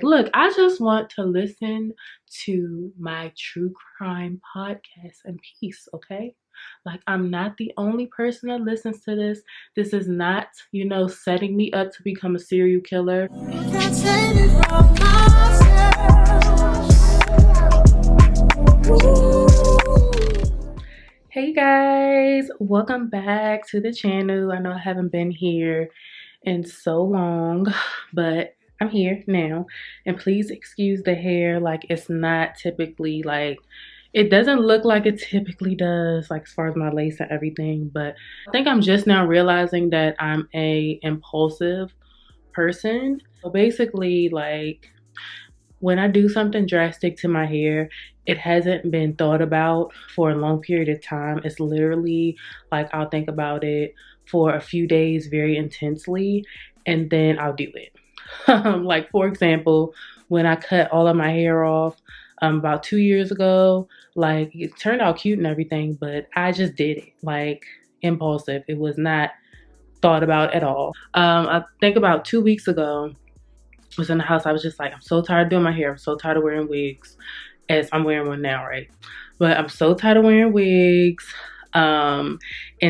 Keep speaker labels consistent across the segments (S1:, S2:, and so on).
S1: look, I just want to listen to my true crime podcast in peace, okay? Like, I'm not the only person that listens to this. This is not, setting me up to become a serial killer. Can't save it from myself. Hey guys, welcome back to the channel. I know I haven't been here in so long, but I'm here now. And please excuse the hair. Like, it's not typically like, it doesn't look like it typically does, like as far as my lace and everything. But I think I'm just now realizing that I'm a impulsive person. So basically, like, when I do something drastic to my hair, it hasn't been thought about for a long period of time. It's literally like I'll think about it for a few days very intensely, and then I'll do it. Like, for example, when I cut all of my hair off about 2 years ago, like, it turned out cute and everything, but I just did it, like, impulsive. It was not thought about at all. I think about 2 weeks ago, I was in the house. I was just like, I'm so tired of doing my hair. I'm so tired of wearing wigs, as I'm wearing one now, right? But I'm so tired of wearing wigs. And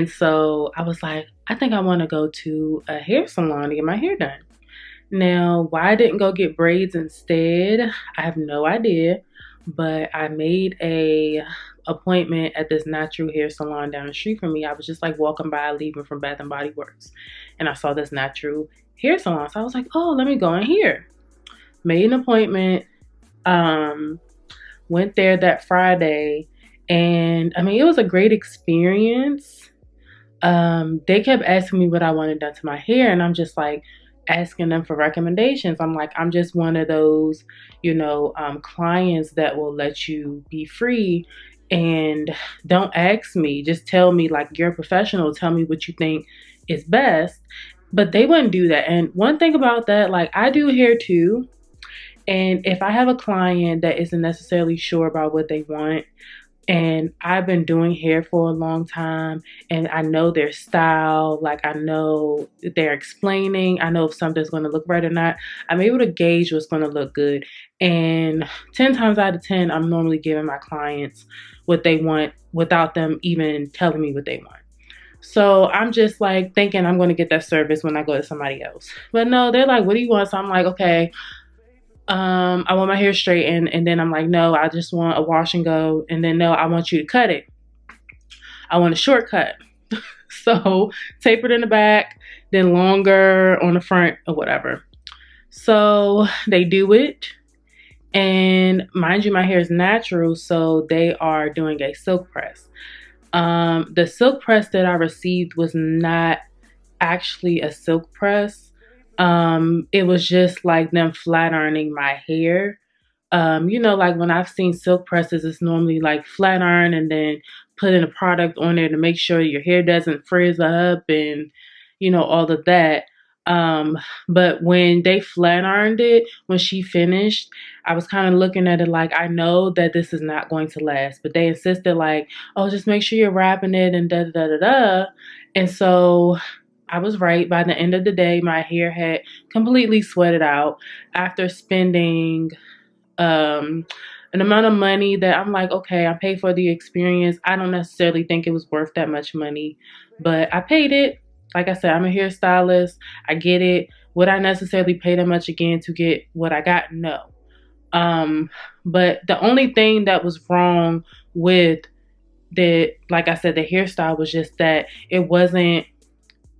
S1: so I was like, I think I want to go to a hair salon to get my hair done. Now, why I didn't go get braids instead, I have no idea. But I made a appointment at this natural hair salon down the street from me. I was just like walking by, leaving from Bath and Body Works, and I saw this natural hair salon. So I was like, oh, let me go in here. Made an appointment. Went there that Friday, and I mean, it was a great experience. They kept asking me what I wanted done to my hair, and I'm just like asking them for recommendations. I'm like, I'm just one of those, clients that will let you be free and don't ask me. Just tell me, like, you're a professional. Tell me what you think is best. But they wouldn't do that. And one thing about that, like, I do hair too. And if I have a client that isn't necessarily sure about what they want, and I've been doing hair for a long time, and I know their style, like, I know they're explaining, I know if something's going to look right or not, I'm able to gauge what's going to look good. And 10 times out of 10, I'm normally giving my clients what they want without them even telling me what they want. So I'm just like thinking I'm going to get that service when I go to somebody else. But no, they're like, what do you want? So I'm like, okay, I want my hair straightened. And then I'm like, no, I just want a wash and go. And then, no, I want you to cut it. I want a shortcut. So tapered in the back, then longer on the front or whatever. So they do it. And mind you, my hair is natural, so they are doing a silk press. The silk press that I received was not actually a silk press. It was just like them flat ironing my hair. Like when I've seen silk presses, it's normally like flat iron and then putting a product on there to make sure your hair doesn't frizz up and, all of that. But when they flat ironed it, when she finished, I was kind of looking at it like, I know that this is not going to last, but they insisted like, oh, just make sure you're wrapping it and da da da da. And so I was right. By the end of the day, my hair had completely sweated out after spending an amount of money that I'm like, okay, I paid for the experience. I don't necessarily think it was worth that much money, but I paid it. Like I said, I'm a hairstylist. I get it. Would I necessarily pay that much again to get what I got? No. But the only thing that was wrong with the, like I said, the hairstyle was just that it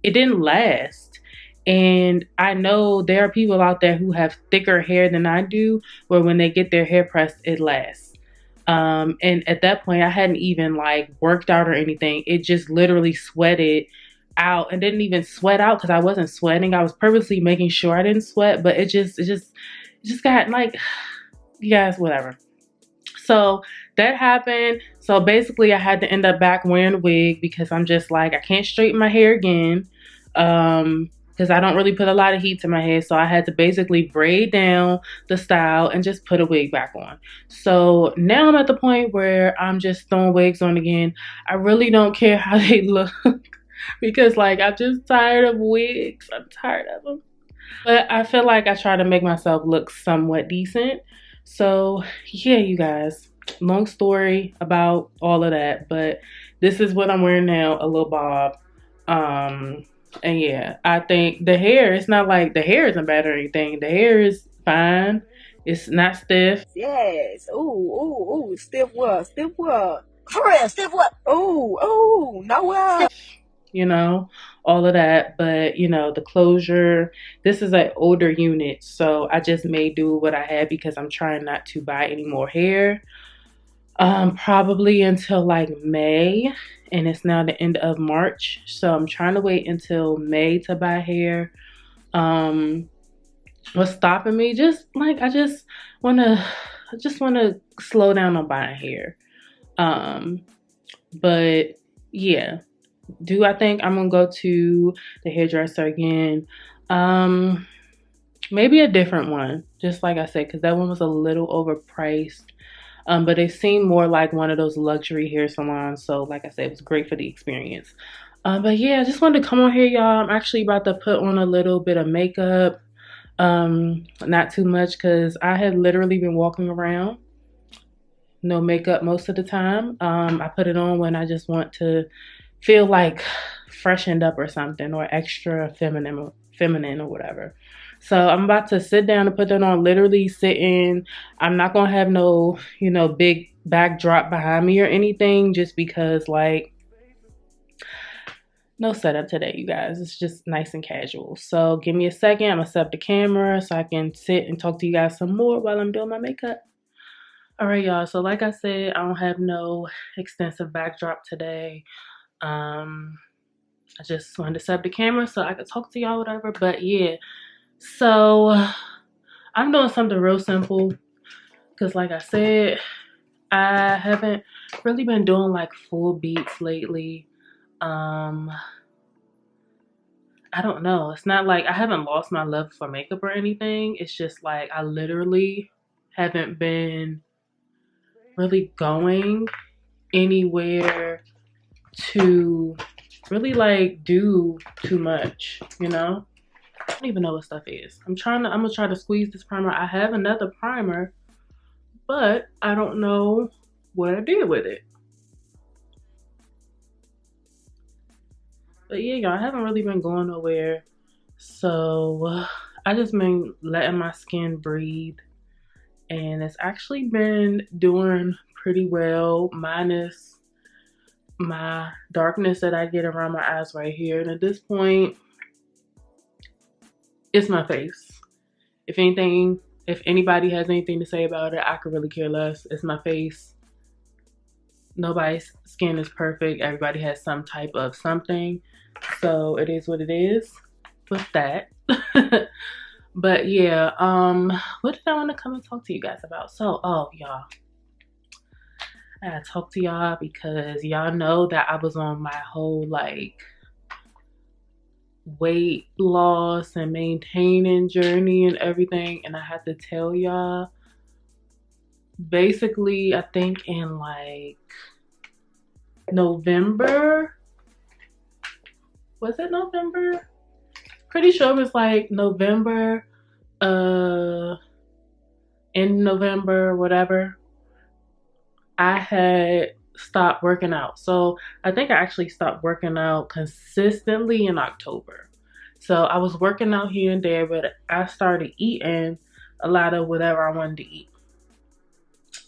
S1: didn't last. And I know there are people out there who have thicker hair than I do, where when they get their hair pressed, it lasts. And at that point, I hadn't even like worked out or anything. It just literally sweated out, and didn't even sweat out because I wasn't sweating. I was purposely making sure I didn't sweat, but it just got like, you guys, whatever. So that happened. So basically I had to end up back wearing a wig because I'm just like, I can't straighten my hair again. Because I don't really put a lot of heat to my hair. So I had to basically braid down the style and just put a wig back on. So now I'm at the point where I'm just throwing wigs on again. I really don't care how they look because like, I'm just tired of wigs. I'm tired of them. But I feel like I try to make myself look somewhat decent. So, yeah, you guys, long story about all of that, but this is what I'm wearing now, a little bob. Um, and yeah, I think the hair, it's not like the hair isn't bad or anything. The hair is fine. It's not stiff,
S2: Yes. Ooh, ooh, ooh. Stiff what? Stiff what? For real, stiff what? Ooh, ooh, Noah.
S1: you know, all of that. But, the closure, this is an older unit. So I just made do what I had because I'm trying not to buy any more hair. Probably until like May, and it's now the end of March. So I'm trying to wait until May to buy hair. Um, what's stopping me? Just like I just wanna slow down on buying hair. Um, but yeah, do I think I'm gonna go to the hairdresser again? Um, Maybe a different one, just like I said, because that one was a little overpriced. But it seemed more like one of those luxury hair salons. So, like I said, it was great for the experience. But yeah, I just wanted to come on here, y'all. I'm actually about to put on a little bit of makeup. Not too much because I had literally been walking around no makeup most of the time. I put it on when I just want to feel like freshened up or something, or extra feminine or whatever. So I'm about to sit down and put that on, literally sitting. I'm not gonna have no, big backdrop behind me or anything, just because like no setup today, you guys. It's just nice and casual. So give me a second. I'm gonna set up the camera so I can sit and talk to you guys some more while I'm doing my makeup. All right, y'all. So like I said, I don't have no extensive backdrop today. Um, I just wanted to set up the camera so I could talk to y'all, whatever. But yeah, so I'm doing something real simple because, like I said, I haven't really been doing like full beats lately. Um, I don't know. It's not like I haven't lost my love for makeup or anything. It's just like I literally haven't been really going anywhere to really like do too much, I don't even know what stuff is. I'm gonna try to squeeze this primer. I have another primer, but I don't know what I did with it. But yeah, y'all, I haven't really been going nowhere. So I just been letting my skin breathe. And it's actually been doing pretty well, minus my darkness that I get around my eyes right here. And at this point, it's my face. If anything, if anybody has anything to say about it, I could really care less. It's my face. Nobody's skin is perfect. Everybody has some type of something. So it is what it is with that. But yeah, what did I want to come and talk to you guys about? So, y'all, I gotta talk to y'all because y'all know that I was on my whole like weight loss and maintaining journey and everything, and I had to tell y'all, basically I think in like November, was it November? Pretty sure it was like November, in November, whatever, I had stopped working out. So I think I actually stopped working out consistently in October. So I was working out here and there, but I started eating a lot of whatever I wanted to eat.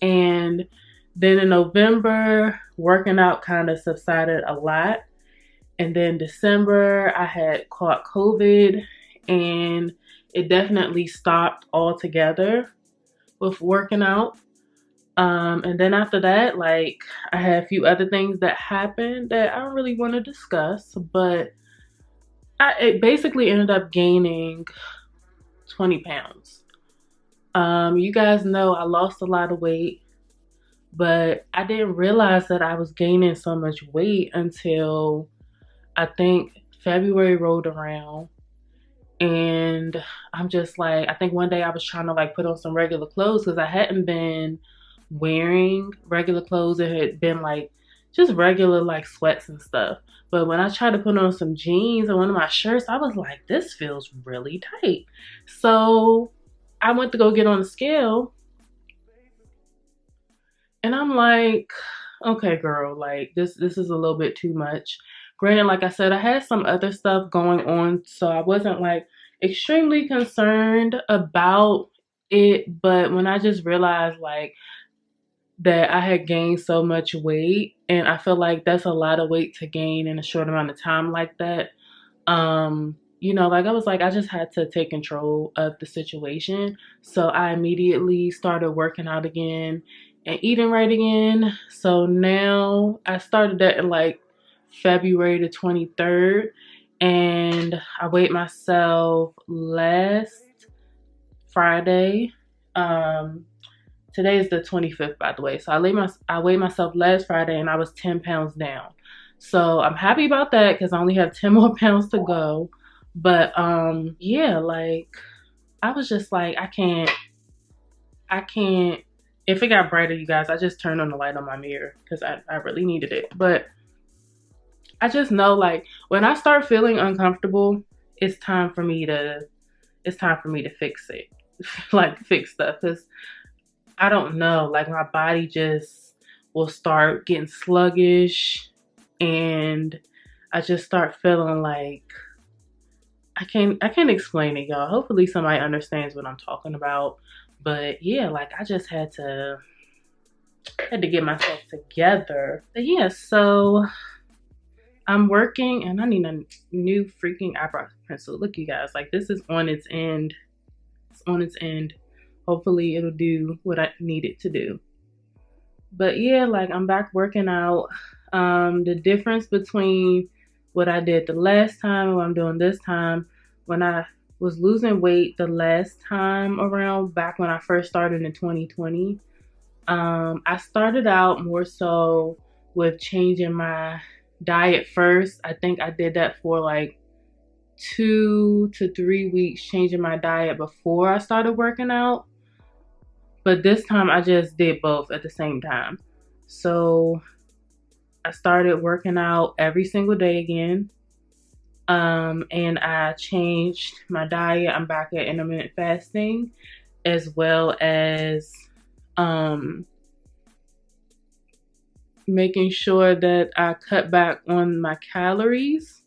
S1: And then in November, working out kind of subsided a lot. And then December, I had caught COVID and it definitely stopped altogether with working out. And then after that, like, I had a few other things that happened that I don't really want to discuss, but it basically ended up gaining 20 pounds. You guys know I lost a lot of weight, but I didn't realize that I was gaining so much weight until I think February rolled around. And I'm just like, I think one day I was trying to like put on some regular clothes because I hadn't been wearing regular clothes. It had been like just regular like sweats and stuff. But when I tried to put on some jeans and one of my shirts, I was like, this feels really tight. So I went to go get on the scale, and I'm like, okay, girl, like this is a little bit too much. Granted, like I said, I had some other stuff going on, so I wasn't like extremely concerned about it. But when I just realized like that I had gained so much weight, and I feel like that's a lot of weight to gain in a short amount of time like that. Like I was like, I just had to take control of the situation. So I immediately started working out again and eating right again. So now I started that in like February the 23rd, and I weighed myself last Friday. Today is the 25th, by the way. So I weighed myself last Friday, and I was 10 pounds down. So I'm happy about that because I only have 10 more pounds to go. But yeah, like I was just like, I can't. If it got brighter, you guys, I just turned on the light on my mirror because I really needed it. But I just know like when I start feeling uncomfortable, it's time for me to fix it. Like fix stuff, because I don't know, like my body just will start getting sluggish, and I just start feeling like I can't explain it, y'all. Hopefully somebody understands what I'm talking about. But yeah, like I just had to get myself together. But yeah, so I'm working, and I need a new freaking eyebrow pencil. Look, you guys, like this is on its end. It's on its end. Hopefully it'll do what I need it to do. But yeah, like I'm back working out. The difference between what I did the last time and what I'm doing this time, when I was losing weight the last time around, back when I first started in 2020, I started out more so with changing my diet first. I think I did that for like 2 to 3 weeks, changing my diet before I started working out. But this time I just did both at the same time. So I started working out every single day again. And I changed my diet. I'm back at intermittent fasting, as well as making sure that I cut back on my calories.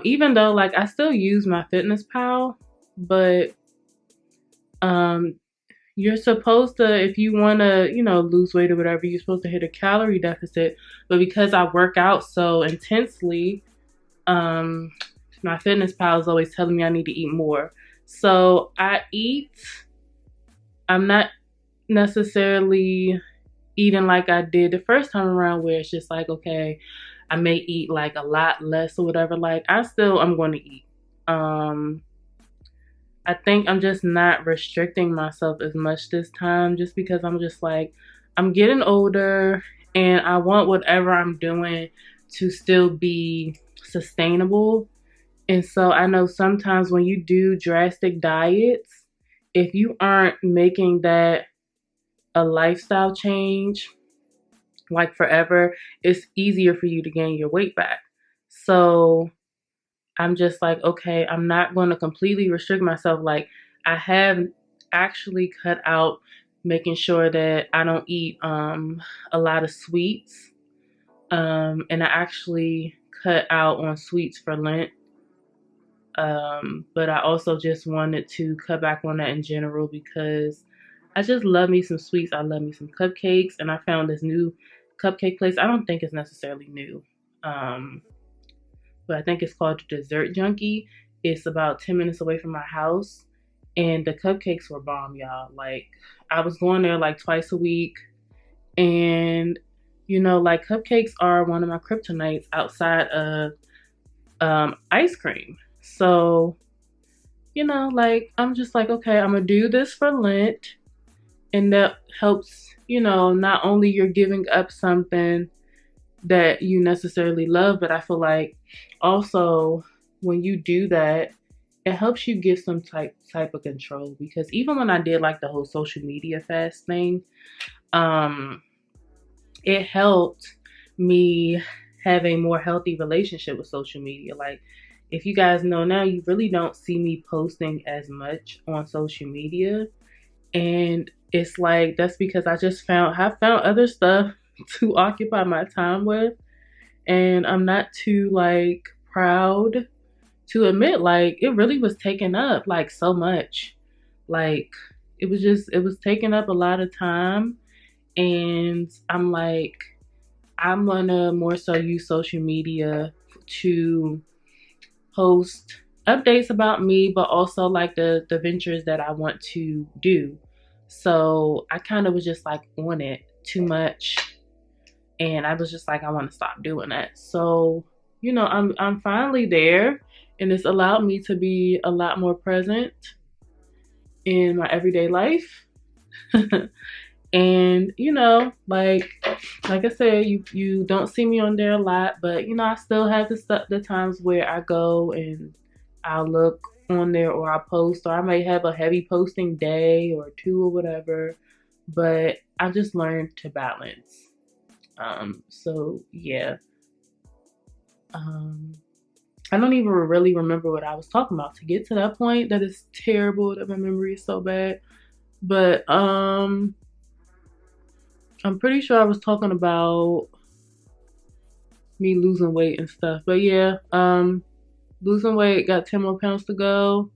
S1: Even though like I still use my Fitness Pal, but you're supposed to, if you want to, lose weight or whatever, you're supposed to hit a calorie deficit. But because I work out so intensely, my Fitness Pal is always telling me I need to eat more. So I eat. I'm not necessarily eating like I did the first time around, where it's just like, okay, I may eat like a lot less or whatever. Like I'm going to eat. I think I'm just not restricting myself as much this time, just because I'm just like, I'm getting older, and I want whatever I'm doing to still be sustainable. And so I know sometimes when you do drastic diets, if you aren't making that a lifestyle change, like forever, it's easier for you to gain your weight back. So I'm just like, okay, I'm not going to completely restrict myself. Like I have actually cut out making sure that I don't eat a lot of sweets. And I actually cut out on sweets for Lent. But I also just wanted to cut back on that in general because I just love me some sweets. I love me some cupcakes, and I found this new cupcake place. I don't think it's necessarily new. But I think it's called Dessert Junkie. It's about 10 minutes away from my house. And the cupcakes were bomb, y'all. Like, I was going there like twice a week. And, like cupcakes are one of my kryptonites outside of ice cream. So, like, I'm just like, okay, I'm going to do this for Lent. And that helps, not only you're giving up something that you necessarily love, but I feel like also when you do that, it helps you get some type of control. Because even when I did like the whole social media fast thing, it helped me have a more healthy relationship with social media. Like, if you guys know now, you really don't see me posting as much on social media. And it's like, that's because have found other stuff to occupy my time with. And I'm not too like proud to admit, like, it really was taking up like so much. Like, it was taking up a lot of time. And I'm like, I'm gonna more so use social media to post updates about me, but also like the ventures that I want to do. So I kind of was just like on it too much, and I was just like, I want to stop doing that. So I'm finally there, and it's allowed me to be a lot more present in my everyday life. And like I said, you don't see me on there a lot, but I still have the times where I go and I'll look on there, or I post, or I may have a heavy posting day or two or whatever. But I've just learned to balance. So yeah. I don't even really remember what I was talking about to get to that point. That is terrible that my memory is so bad. But I'm pretty sure I was talking about me losing weight and stuff. But yeah, losing weight, got 10 more pounds to go.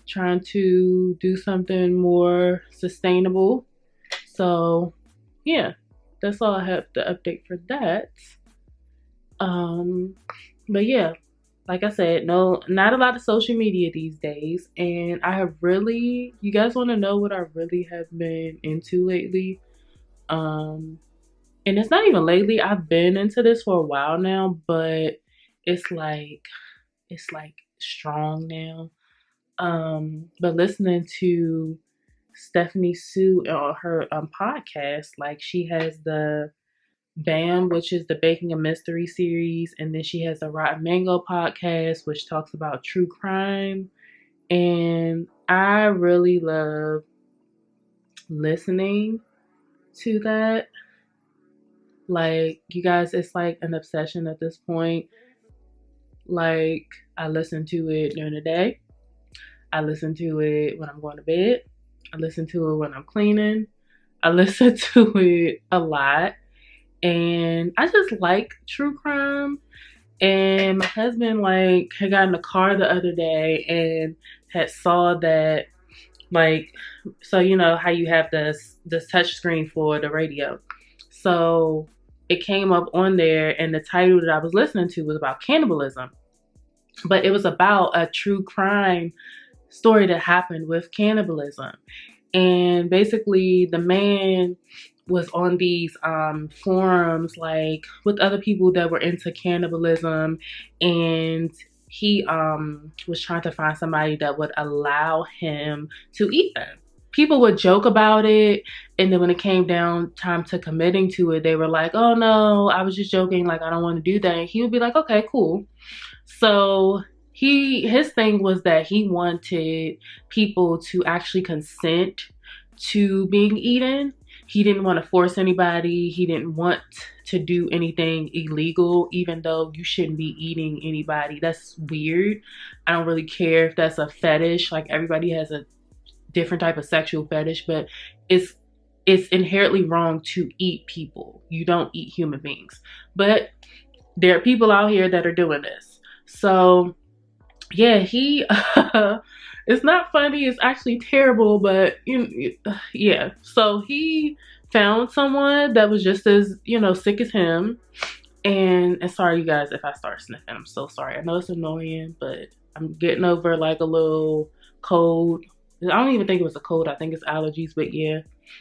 S1: Trying to do something more sustainable. So yeah, that's all I have to update for that. But yeah, like I said, no, not a lot of social media these days. And I have really, you guys want to know what I really have been into lately? Um, and it's not even lately. I've been into this for a while now, but it's like it's like strong now. But listening to Stephanie Sue on her podcast, like she has the BAM, which is the Baking a Mystery series, and then she has the Rotten Mango podcast, which talks about true crime. And I really love listening to that. Like, you guys, it's like an obsession at this point. Like, I listen to it during the day. I listen to it when I'm going to bed. I listen to it when I'm cleaning. I listen to it a lot. And I just like true crime. And my husband like had got in the car the other day and had saw that, like, so how you have this touch screen for the radio. So it came up on there, and the title that I was listening to was about cannibalism. But it was about a true crime story that happened with cannibalism. And basically the man was on these forums, like with other people that were into cannibalism, and he was trying to find somebody that would allow him to eat them. People would joke about it, and then when it came down time to committing to it, they were like, oh no, I was just joking, like I don't want to do that. And he would be like, okay, cool. So his thing was that he wanted people to actually consent to being eaten. He didn't want to force anybody. He didn't want to do anything illegal, even though you shouldn't be eating anybody. That's weird. I don't really care if that's a fetish. Like, everybody has a different type of sexual fetish, but it's inherently wrong to eat people. You don't eat human beings. But there are people out here that are doing this. So yeah, he it's not funny, it's actually terrible, but yeah. So he found someone that was just as sick as him. And sorry, you guys, if I start sniffing, I'm so sorry. I know it's annoying, but I'm getting over like a little cold. I don't even think it was a cold, I think it's allergies. But yeah,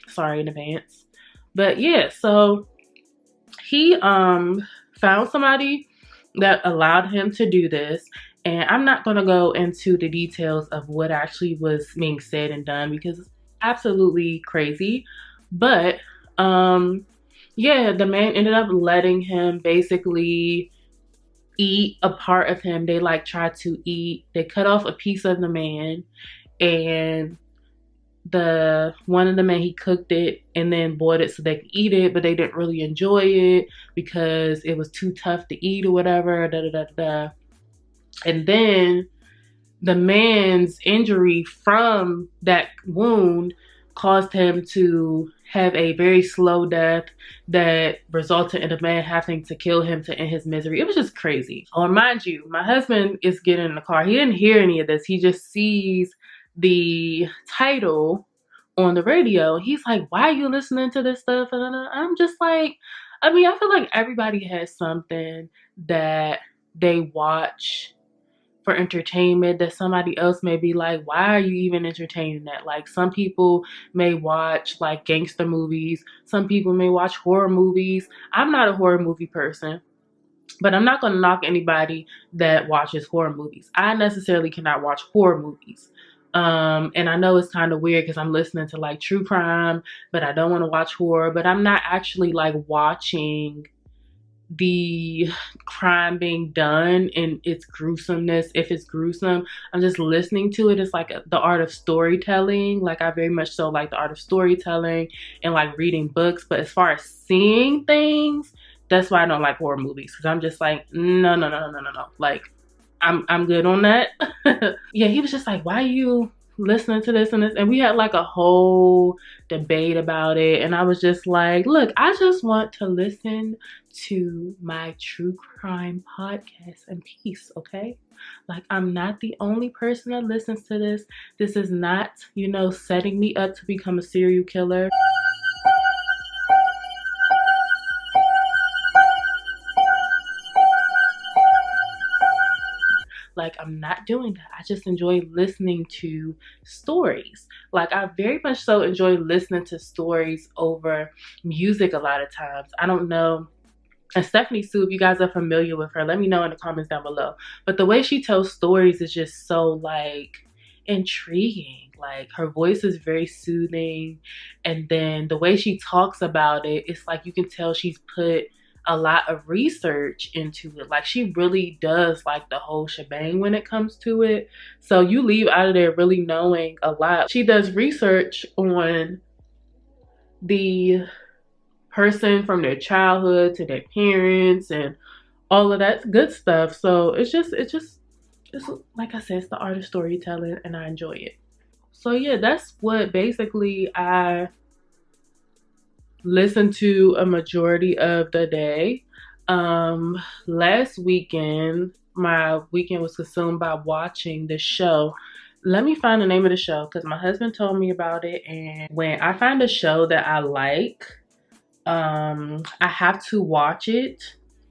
S1: sorry in advance. But yeah, so he found somebody that allowed him to do this. And I'm not going to go into the details of what actually was being said and done, because it's absolutely crazy. But yeah, the man ended up letting him basically eat a part of him. They like tried to eat, they cut off a piece of the man, and the one of the men, he cooked it and then boiled it so they could eat it, but they didn't really enjoy it because it was too tough to eat or whatever. Da da da da. And then the man's injury from that wound caused him to have a very slow death that resulted in the man having to kill him to end his misery. It was just crazy. Or mind you, my husband is getting in the car. He didn't hear any of this. He just sees the title on the radio. He's like, why are you listening to this stuff? And I'm just like, I mean, I feel like everybody has something that they watch for entertainment that somebody else may be like, why are you even entertaining that? Like, some people may watch like gangster movies, some people may watch horror movies. I'm not a horror movie person, but I'm not going to knock anybody that watches horror movies. I necessarily cannot watch horror movies. And I know it's kind of weird because I'm listening to like true crime, but I don't want to watch horror. But I'm not actually like watching the crime being done and its gruesomeness. If it's gruesome, I'm just listening to it. It's like the art of storytelling. Like, I very much so like the art of storytelling and like reading books. But as far as seeing things, that's why I don't like horror movies, because I'm just like, no. Like, I'm good on that. Yeah, he was just like, why are you listening to this and this? And we had like a whole debate about it. And I was just like, look, I just want to listen to my true crime podcast in peace, okay? Like, I'm not the only person that listens to this. This is not, setting me up to become a serial killer. Like, I'm not doing that. I just enjoy listening to stories. Like, I very much so enjoy listening to stories over music a lot of times. I don't know. And Stephanie Sue, if you guys are familiar with her, let me know in the comments down below. But the way she tells stories is just so like intriguing. Like, her voice is very soothing. And then the way she talks about it, it's like you can tell she's put a lot of research into it. Like, she really does like the whole shebang when it comes to it. So you leave out of there really knowing a lot. She does research on the person from their childhood to their parents and all of that good stuff. So it's like I said, it's the art of storytelling, and I enjoy it. So yeah, that's what basically I listen to a majority of the day. Last weekend, my weekend was consumed by watching the show. Let me find the name of the show, because my husband told me about it. And when I find a show that I like, I have to watch it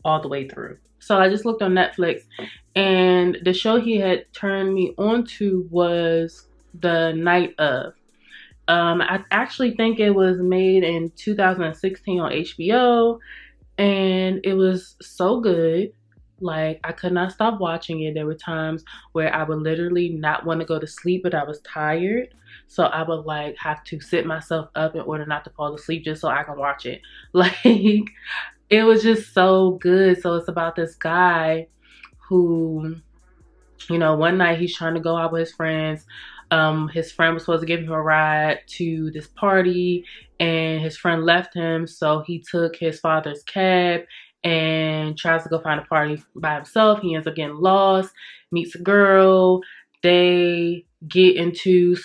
S1: all the way through. So I just looked on Netflix, and the show he had turned me on to was The Night Of. I actually think it was made in 2016 on HBO, and it was so good. Like, I could not stop watching it. There were times where I would literally not want to go to sleep, but I was tired. So I would like have to sit myself up in order not to fall asleep just so I can watch it. Like, it was just so good. So it's about this guy who, one night he's trying to go out with his friends. His friend was supposed to give him a ride to this party, and his friend left him, so he took his father's cab and tries to go find a party by himself. He ends up getting lost, meets a girl. They get into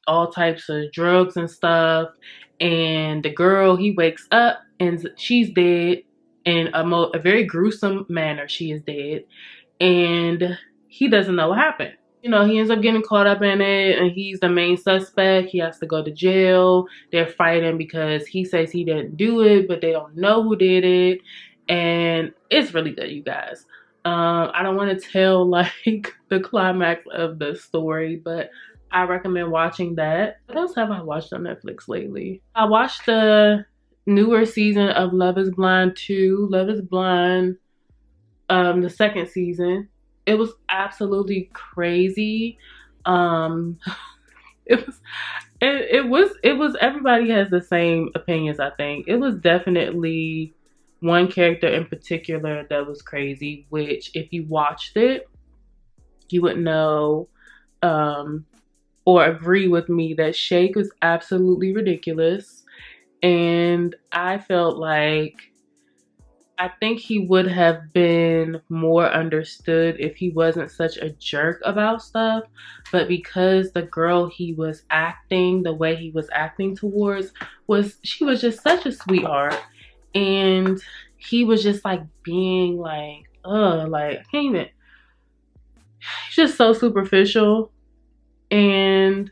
S1: all types of drugs and stuff, and the girl, he wakes up and she's dead in a very gruesome manner. She is dead, and he doesn't know what happened. He ends up getting caught up in it, and he's the main suspect. He has to go to jail. They're fighting because he says he didn't do it, but they don't know who did it. And it's really good, you guys. I don't want to tell like the climax of the story, but I recommend watching that. What else have I watched on Netflix lately? I watched the newer season of Love is Blind 2. Love is Blind, the second season. It was absolutely crazy. It was everybody has the same opinions, I think. It was definitely one character in particular that was crazy, which if you watched it, you would know or agree with me that Shake was absolutely ridiculous. And I felt like I think he would have been more understood if he wasn't such a jerk about stuff. But because the girl he was acting, the way he was acting towards, she was just such a sweetheart. And he was just like being like, like, I can't even, he's just so superficial. And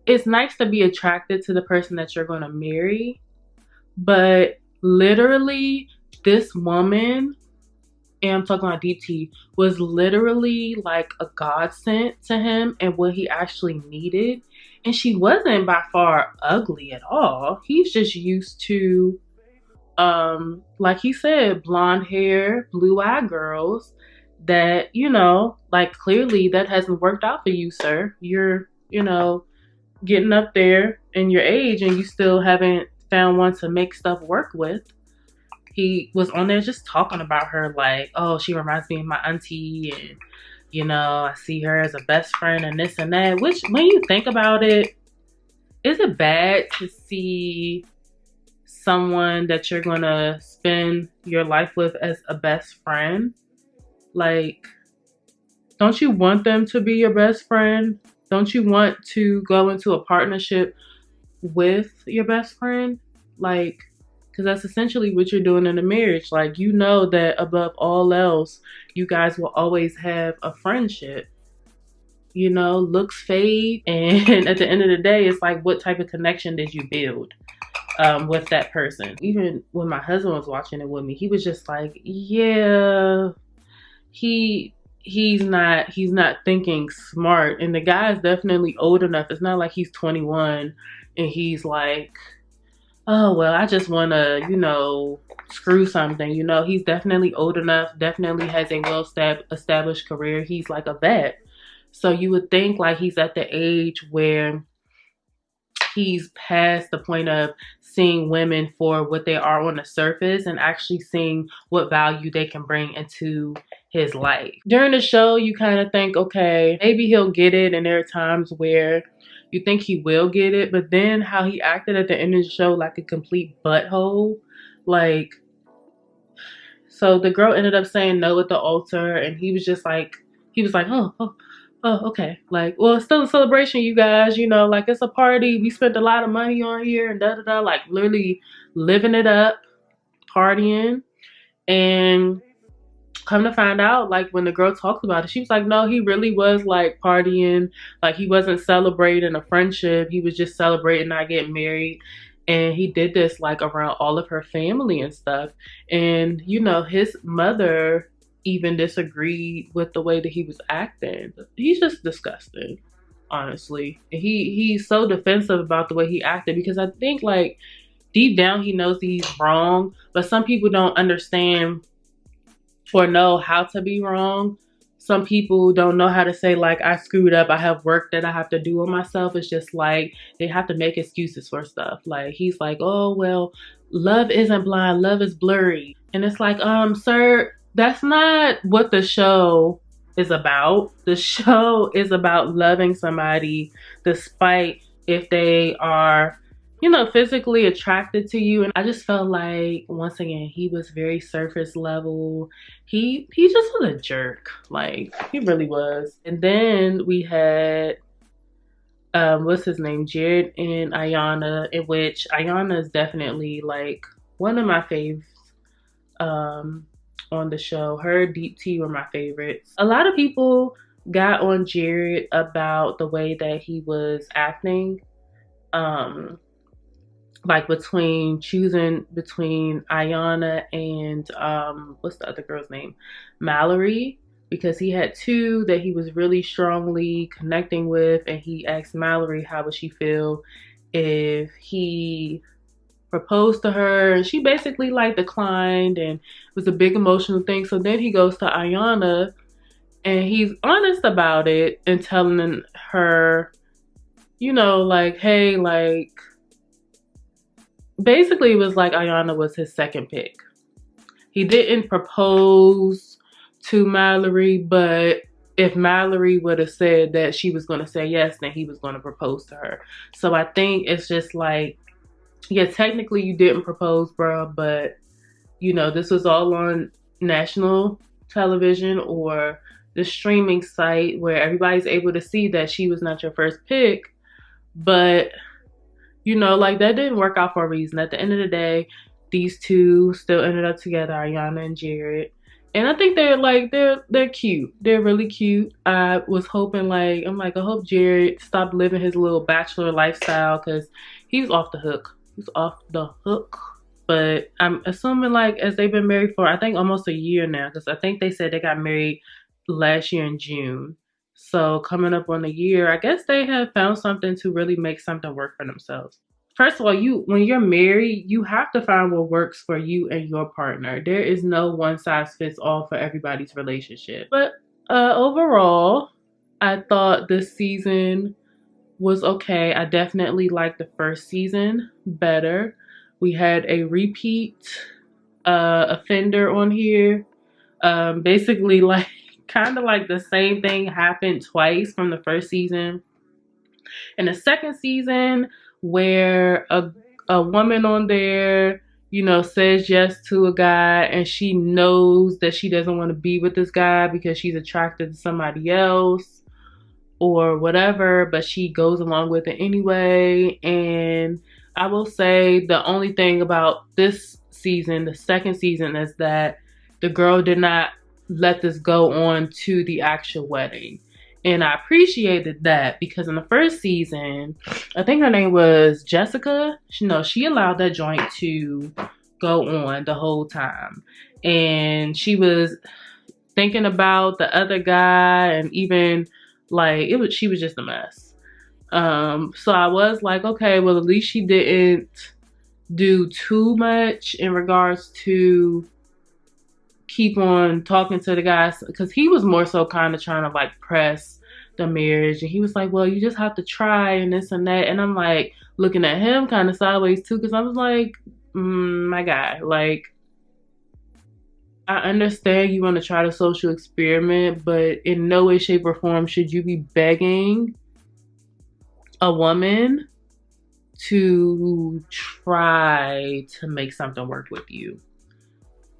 S1: it's nice to be attracted to the person that you're going to marry, but literally this woman, and I'm talking about DT, was literally like a godsend to him and what he actually needed. And she wasn't by far ugly at all. He's just used to like he said, blonde hair, blue-eyed girls that, like clearly that hasn't worked out for you, sir. You're, getting up there in your age and you still haven't found one to make stuff work with. He was on there just talking about her like, oh, she reminds me of my auntie, and I see her as a best friend and this and that. Which, when you think about it, is it bad to see someone that you're gonna spend your life with as a best friend? Like, don't you want them to be your best friend? Don't you want to go into a partnership with your best friend? Like, because that's essentially what you're doing in a marriage. Like, that above all else, you guys will always have a friendship. Looks fade, and at the end of the day, it's like, what type of connection did you build with that person? Even when my husband was watching it with me, he was just like, yeah, he's not thinking smart. And the guy is definitely old enough. It's not like he's 21 and he's like, oh, well, I just want to, screw something. He's definitely old enough, definitely has a well-established career. He's like a vet. So you would think like he's at the age where he's past the point of seeing women for what they are on the surface and actually seeing what value they can bring into his life. During the show, you kind of think, okay, maybe he'll get it. And there are times where you think he will get it, but then how he acted at the end of the show like a complete butthole. Like, so the girl ended up saying no at the altar, and he was like, oh, okay. Like, well, it's still a celebration, you guys. Like, it's a party. We spent a lot of money on here and da-da-da. Like, literally living it up, partying. And come to find out, like, when the girl talked about it, she was like, no, he really was, like, partying. Like, he wasn't celebrating a friendship. He was just celebrating not getting married. And he did this, like, around all of her family and stuff. And, his mother even disagreed with the way that he was acting. He's just disgusting, honestly. He's so defensive about the way he acted, because I think, like, deep down he knows that he's wrong, but some people don't understand or know how to be wrong. Some people don't know how to say, like, I screwed up, I have work that I have to do on myself. It's just like they have to make excuses for stuff. Like, he's like, oh, well, love isn't blind, love is blurry. And it's like, sir, that's not what the show is about. The show is about loving somebody despite if they are, physically attracted to you. And I just felt like, once again, he was very surface level. He just was a jerk. Like, he really was. And then we had what's his name, Jared and Ayana, in which Ayana is definitely like one of my faves on the show. Her, Deep T were my favorites. A lot of people got on Jared about the way that he was acting. Like, choosing between Ayana and what's the other girl's name? Mallory. Because he had two that he was really strongly connecting with, and he asked Mallory how would she feel if he proposed to her, and she basically like declined, and it was a big emotional thing. So then he goes to Ayana and he's honest about it and telling her, like, hey, like, basically it was like Ayana was his second pick. He didn't propose to Mallory, but if Mallory would have said that she was going to say yes, then he was going to propose to her. So I think it's just like, yeah, technically you didn't propose, bro, but this was all on national television or the streaming site where everybody's able to see that she was not your first pick. But, like that didn't work out for a reason. At the end of the day, these two still ended up together, Ariana and Jared. And I think they're cute. They're really cute. I was hoping I hope Jared stopped living his little bachelor lifestyle because he was off the hook. He's off the hook. But I'm assuming as they've been married for I think almost a year now, because I think they said they got married last year in June. So coming up on a year, I guess they have found something to really make something work for themselves. First of all, when you're married, you have to find what works for you and your partner. There is no one size fits all for everybody's relationship. But overall, I thought this season was okay. I definitely liked the first season better. We had a repeat offender on here. Basically, kind of like the same thing happened twice from the first season. In the second season, where a woman on there, says yes to a guy and she knows that she doesn't want to be with this guy because she's attracted to somebody else or whatever, but she goes along with it anyway. And I will say the only thing about this season, the second season, is that the girl did not let this go on to the actual wedding. And I appreciated that because in the first season, I think her name was Jessica. She allowed that joint to go on the whole time. And she was thinking about the other guy and even she was just a mess. So I was like, okay, well, at least she didn't do too much in regards to keep on talking to the guys, because he was more so kind of trying to press the marriage, and he was like, well, you just have to try and this and that. And I'm looking at him kind of sideways too, because I was like, my guy, I understand you want to try the social experiment, but in no way, shape, or form should you be begging a woman to try to make something work with you.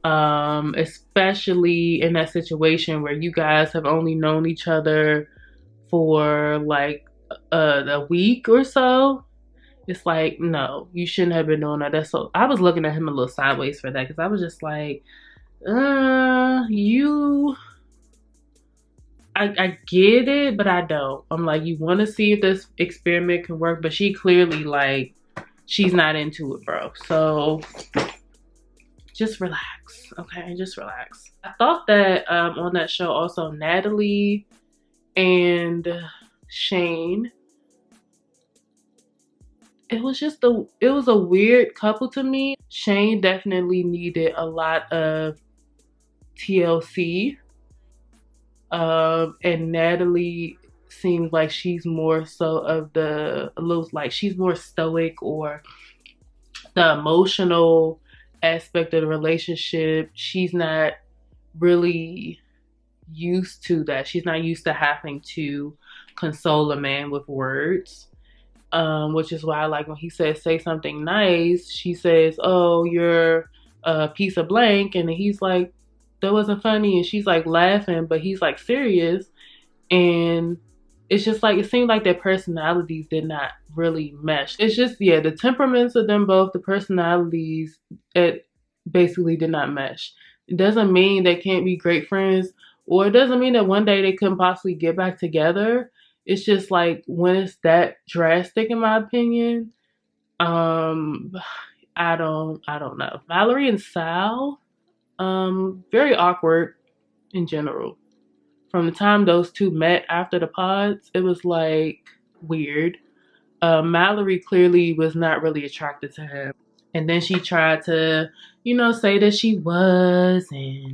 S1: Especially in that situation where you guys have only known each other for a week or so. It's no, you shouldn't have been doing that. So I was looking at him a little sideways for that, because I was just I get it, but I don't. I'm you want to see if this experiment can work, but she clearly she's not into it, bro. So just relax, okay? Just relax. I thought that on that show also, Natalie and Shane, it was a weird couple to me. Shane definitely needed a lot of TLC. And Natalie seems like she's more so of she's more stoic, or the emotional aspect of the relationship. She's not really used to that. She's not used to having to console a man with words. Which is why when he says say something nice, she says, oh, you're a piece of blank, and he's like, that wasn't funny, and she's laughing, but he's serious. And it's just it seemed like their personalities did not really mesh. It's just, the temperaments of them both, the personalities, it basically did not mesh. It doesn't mean they can't be great friends, or it doesn't mean that one day they couldn't possibly get back together. It's just when it's that drastic, in my opinion, I don't know. Valerie and Sal, very awkward in general. From the time those two met after the pods, it was weird. Mallory clearly was not really attracted to him. And then she tried to, say that she was, and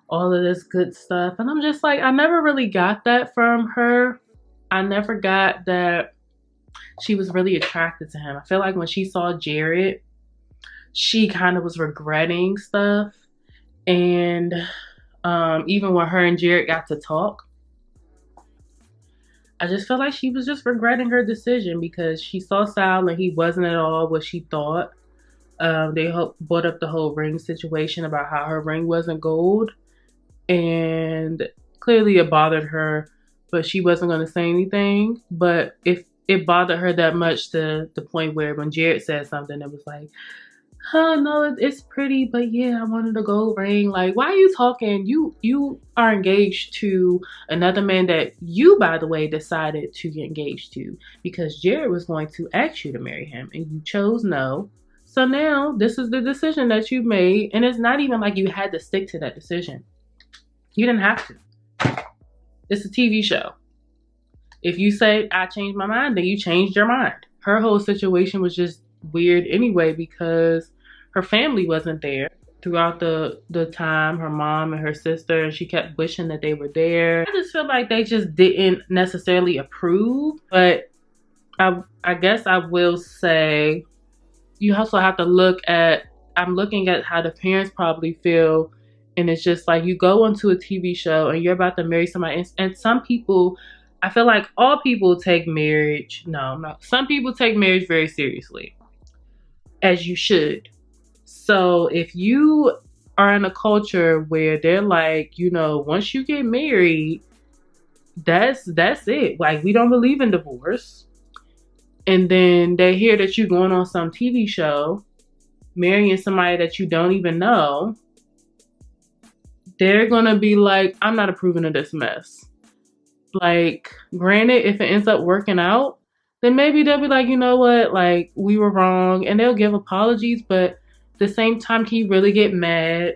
S1: all of this good stuff. And I'm just I never really got that from her. I never got that she was really attracted to him. I feel when she saw Jared, she kind of was regretting stuff. And even when her and Jared got to talk, I just feel like she was just regretting her decision because she saw Sal and he wasn't at all what she thought. They brought up the whole ring situation about how her ring wasn't gold, and clearly it bothered her, but she wasn't going to say anything. But if it bothered her that much to the point where when Jared said something, it was like, oh no, it's pretty, but yeah, I wanted a gold ring. Like, why are you talking? You are engaged to another man that you, by the way, decided to get engaged to because Jared was going to ask you to marry him and you chose no. So now this is the decision that you made, and it's not even like you had to stick to that decision. You didn't have to. It's a TV show. If you say I changed my mind, then you changed your mind. Her whole situation was just weird anyway because her family wasn't there throughout the time, her mom and her sister, and she kept wishing that they were there. I just feel like they just didn't necessarily approve, but I guess I will say you also have to look at, I'm looking at how the parents probably feel, and it's just like you go onto a TV show and you're about to marry somebody, and some people, I feel like all people take marriage, no, some people take marriage very seriously, as you should. So if you are in a culture where they're like, once you get married, that's it. Like, we don't believe in divorce. And then they hear that you're going on some TV show, marrying somebody that you don't even know, they're going to be like, I'm not approving of this mess. Like, granted, if it ends up working out, then maybe they'll be like, you know what, like, we were wrong. And they'll give apologies, but at the same time, can you really get mad?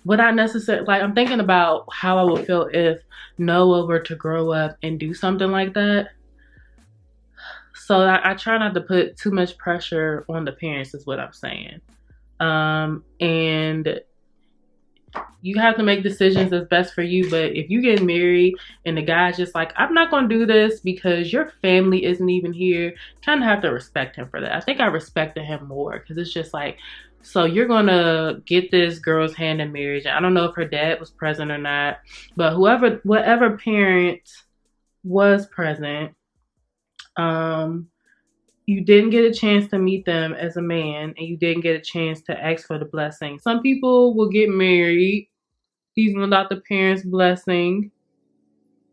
S1: Would I necessarily, like, I'm thinking about how I would feel if Noah were to grow up and do something like that. So I try not to put too much pressure on the parents, is what I'm saying. And you have to make decisions that's best for you. But if you get married and the guy's just like, I'm not going to do this because your family isn't even here, kind of have to respect him for that. I think I respected him more because it's just like, so you're going to get this girl's hand in marriage. I don't know if her dad was present or not, but whatever parent was present, you didn't get a chance to meet them as a man, and you didn't get a chance to ask for the blessing. Some people will get married even without the parents' blessing,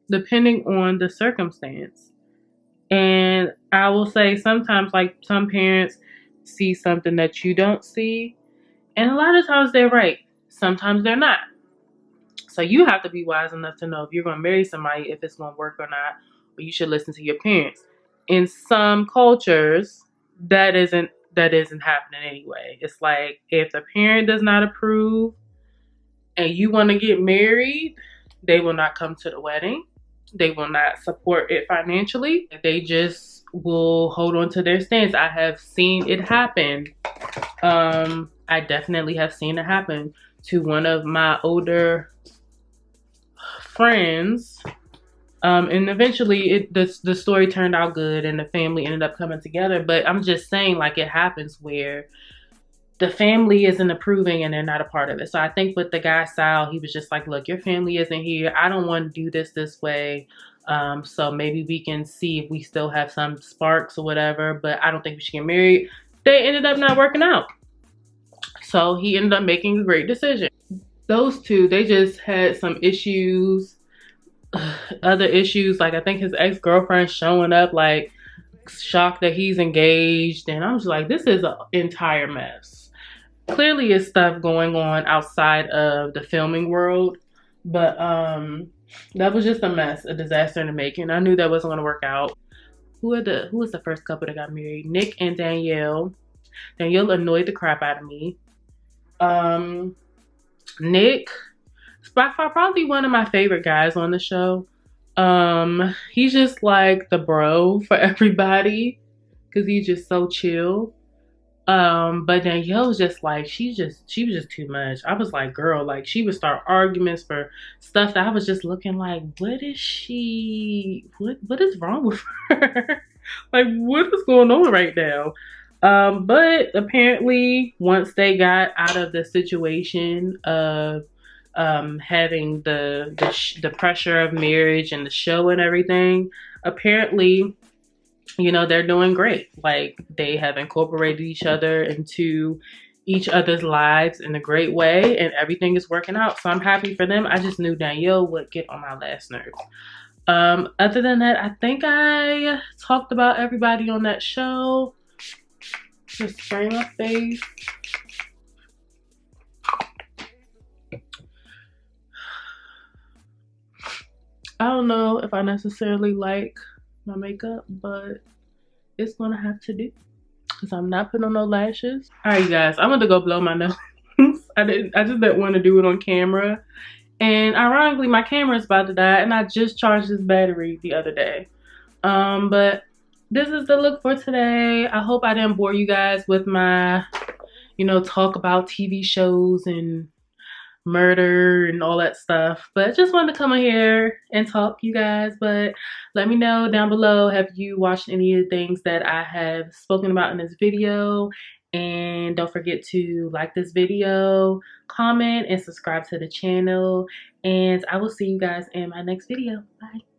S1: depending on the circumstance. And I will say sometimes, like, some parents see something that you don't see, and a lot of times they're right. Sometimes they're not. So you have to be wise enough to know if you're going to marry somebody, if it's going to work or not, or you should listen to your parents. In some cultures, that isn't happening anyway. It's like, if the parent does not approve and you want to get married, they will not come to the wedding. They will not support it financially. They just will hold on to their stance. I have seen it happen. I definitely have seen it happen to one of my older friends. And eventually the story turned out good and the family ended up coming together. But I'm just saying, like, it happens where the family isn't approving and they're not a part of it. So I think with the guy Sal, he was just like, look, your family isn't here. I don't want to do this way. So maybe we can see if we still have some sparks or whatever, but I don't think we should get married. They ended up not working out. So he ended up making a great decision. Those two, they just had some issues. Other issues, like I think his ex-girlfriend showing up like shocked that he's engaged, and I'm just like, this is an entire mess. Clearly it's stuff going on outside of the filming world, but that was just a mess, a disaster in the making. I knew that wasn't going to work out. Who was the first couple that got married? Nick and Danielle. Danielle annoyed the crap out of me. Nick, by far probably one of my favorite guys on the show. He's just like the bro for everybody because he's just so chill. But Danielle was just like, she was just too much. I was like, girl, like, she would start arguments for stuff that I was just looking like, what is wrong with her? Like, what is going on right now? But apparently once they got out of the situation of having the pressure of marriage and the show and everything. Apparently, you know, they're doing great. Like, they have incorporated each other into each other's lives in a great way, and everything is working out. So I'm happy for them. I just knew Danielle would get on my last nerves. Other than that, I think I talked about everybody on that show. Just spray my face. I don't know if I necessarily like my makeup, but it's gonna have to do because I'm not putting on no lashes. All right, you guys, I'm gonna go blow my nose. I just didn't want to do it on camera. And ironically, my camera is about to die, and I just charged this battery the other day. But this is the look for today. I hope I didn't bore you guys with my, you know, talk about TV shows and murder and all that stuff. But just wanted to come in here and talk, you guys. But let me know down below, have you watched any of the things that I have spoken about in this video? And don't forget to like this video, comment, and subscribe to the channel. And I will see you guys in my next video. Bye.